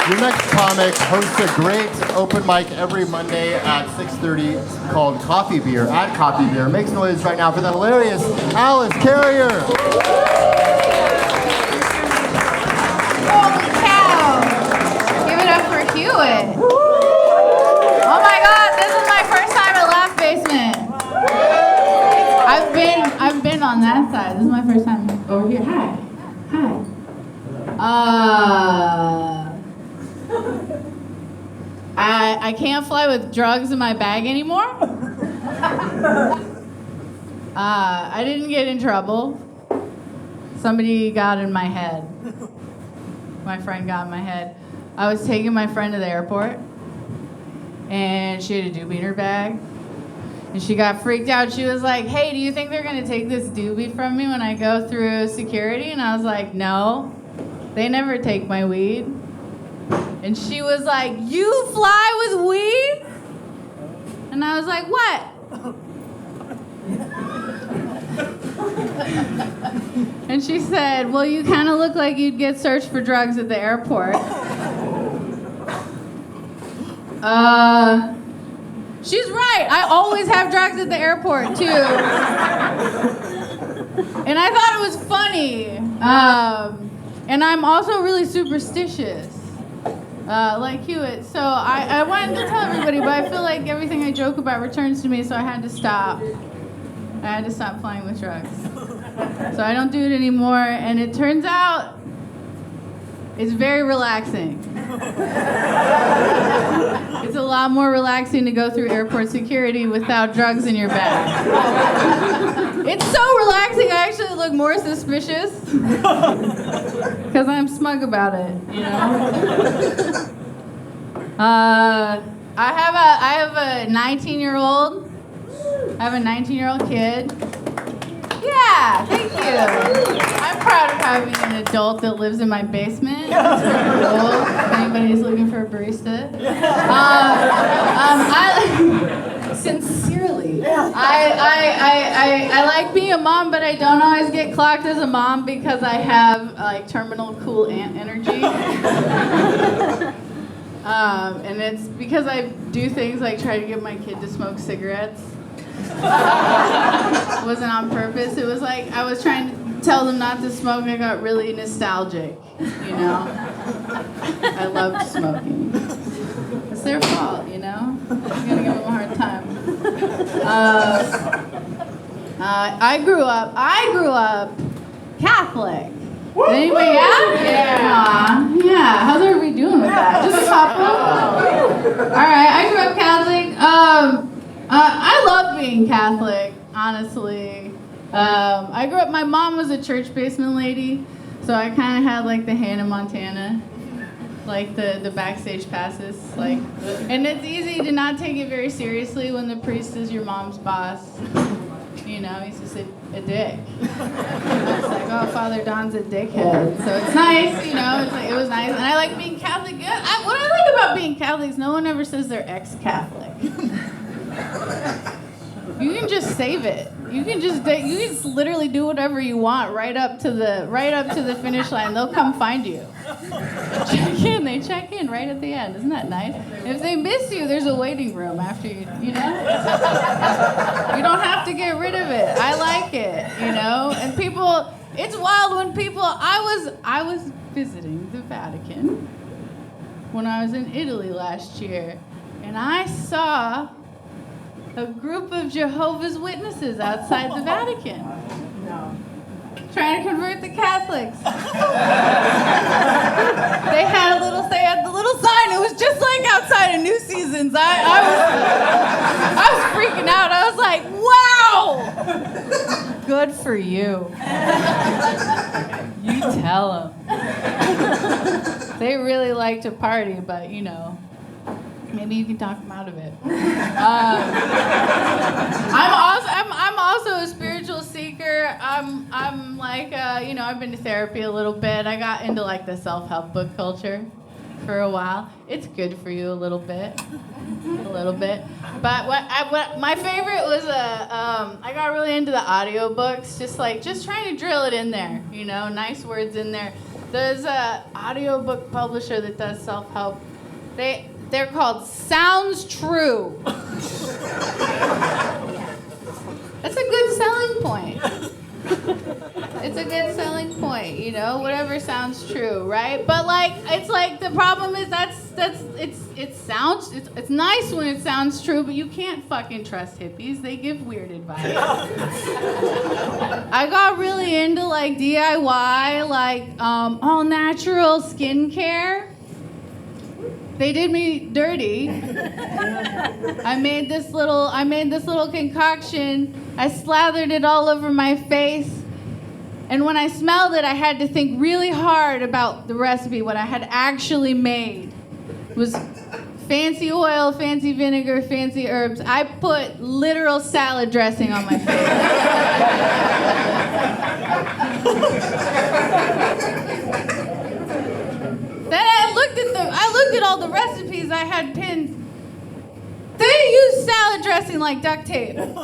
Your next comic hosts a great open mic every Monday at 6:30 called Coffee Beer at Coffee Beer. Makes noise right now for the hilarious Alice Carrier. Holy cow! Give it up for Hewitt. Oh my God, this is my first time at Laugh Basement. I've been on that side. This is my first time over here. Hi. I can't fly with drugs in my bag anymore. I didn't get in trouble. Somebody got in my head. My friend got in my head. I was taking my friend to the airport, and she had a doobie in her bag. And she got freaked out. She was like, hey, do you think they're going to take this doobie from me when I go through security? And I was like, no, they never take my weed. And she was like, you fly with weed? And I was like, what? And she said, well, you kind of look like you'd get searched for drugs at the airport. She's right. I always have drugs at the airport, too. And I thought it was funny. And I'm also really superstitious, like Hewitt. So I wanted to tell everybody, but I feel like everything I joke about returns to me, so I had to stop. I had to stop playing with drugs. So I don't do it anymore, and it turns out it's very relaxing. It's a lot more relaxing to go through airport security without drugs in your bag. It's so relaxing, I actually look more suspicious because I'm smug about it, you know? I have a 19-year-old. I have a 19-year-old kid. Yeah, thank you. I'm proud of having an adult that lives in my basement. That's pretty cool. If anybody's looking for a barista. Sincerely, I like being a mom, but I don't always get clocked as a mom because I have like terminal cool aunt energy. And it's because I do things like try to get my kid to smoke cigarettes. It wasn't on purpose. It was like I was trying to tell them not to smoke and I got really nostalgic, you know? I loved smoking. It's their fault, you know? I'm gonna give them a hard time. I grew up Catholic. Anybody out? Yeah. Yeah. How's everybody doing with that? Just pop up. All right. I grew up Catholic. I love being Catholic, honestly. I grew up, my mom was a church basement lady, so I kind of had like the Hannah Montana, like the backstage passes, like, and it's easy to not take it very seriously when the priest is your mom's boss. You know, he's just a dick. It's like, oh, Father Don's a dickhead. So it's nice, you know, it was nice. And I like being Catholic. What I like about being Catholic is no one ever says they're ex-Catholic. You can just save it. You can just literally do whatever you want right up to the finish line. They'll come find you. They check in right at the end. Isn't that nice? If they miss you, there's a waiting room after you know? You don't have to get rid of it. I like it, you know? And people, it's wild when people, I was visiting the Vatican when I was in Italy last year, and I saw a group of Jehovah's Witnesses outside the Vatican. No. Trying to convert the Catholics. They had the little sign. It was just like outside of New Seasons. I was freaking out. I was like, wow! Good for you. You tell them. They really like to party, but you know, maybe you can talk them out of it. I'm also a spiritual seeker. I'm like, you know, I've been to therapy a little bit. I got into like the self-help book culture for a while. It's good for you a little bit. But what my favorite was I got really into the audiobooks, just trying to drill it in there, you know, nice words in there. There's a audiobook publisher that does self-help. They're called Sounds True. That's a good selling point. It's a good selling point, you know, whatever sounds true, right? But like, it's like the problem is it's nice when it sounds true, but you can't fucking trust hippies. They give weird advice. I got really into like DIY, like all natural skincare. They did me dirty. I made this little concoction. I slathered it all over my face. And when I smelled it, I had to think really hard about the recipe, what I had actually made. It was fancy oil, fancy vinegar, fancy herbs. I put literal salad dressing on my face. Then I looked at all the recipes I had pinned. They use salad dressing like duct tape. It's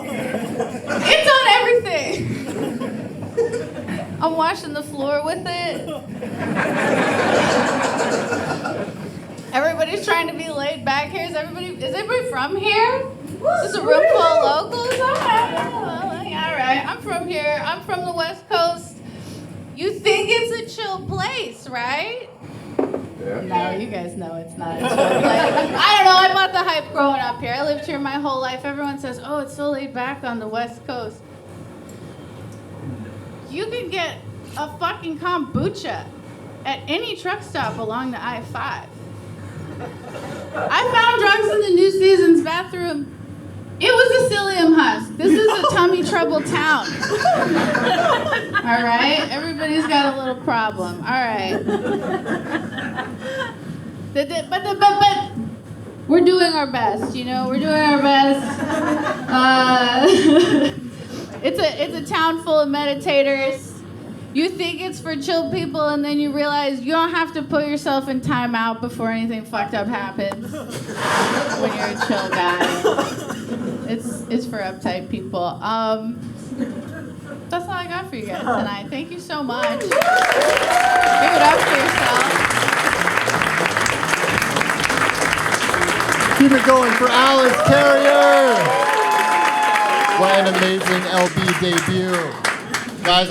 on everything. I'm washing the floor with it. Everybody's trying to be laid back here. Is everybody from here? Is this a room full of locals? All right. I'm from here. I'm from the West Coast. You think it's a chill place, right? Yeah. No, you guys know it's not a chill place. I don't know. I bought the hype growing up here. I lived here my whole life. Everyone says, oh, it's so laid back on the West Coast. You can get a fucking kombucha at any truck stop along the I-5. I found drugs in the New Seasons bathroom. It was a psyllium husk. This is a tummy trouble town. All right? Everybody's got a little problem. All right. But we're doing our best, you know? We're doing our best. It's a town full of meditators. You think it's for chill people, and then you realize you don't have to put yourself in timeout before anything fucked up happens when you're a chill guy. It's for uptight people. That's all I got for you guys tonight. Thank you so much. Give it up for yourself. Keep it going for Alice Carrier. What an amazing LB debut. Guys,